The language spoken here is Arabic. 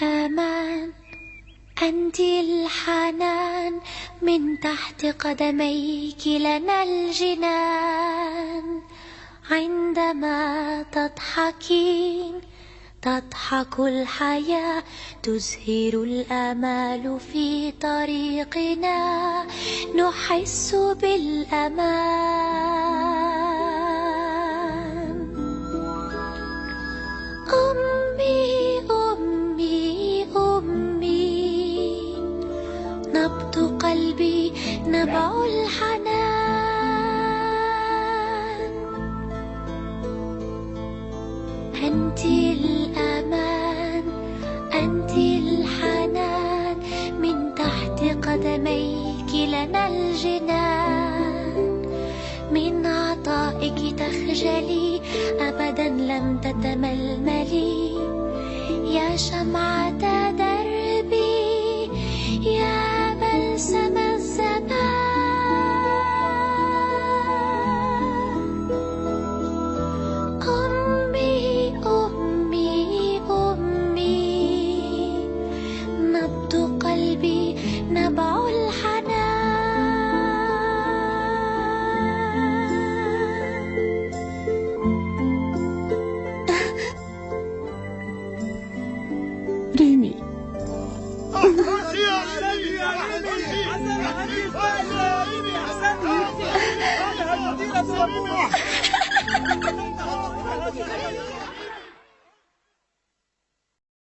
الأمان، أنت الحنان، من تحت قدميك لنا الجنان. عندما تضحكين تضحك الحياة، تزهر الآمال في طريقنا، نحس بالأمان. أمي أمي أمي، نبض قلبي نبع الحنان. أنت الأمان، أنت الحنان، من تحت قدميك لنا الجنان. من عطائك تخجلي، أبدا لم تتململي، يا شمعة دربي، يا بلسم الزمان. أمي أمي أمي، نبض قلبي نبع الحنان. ريمي يا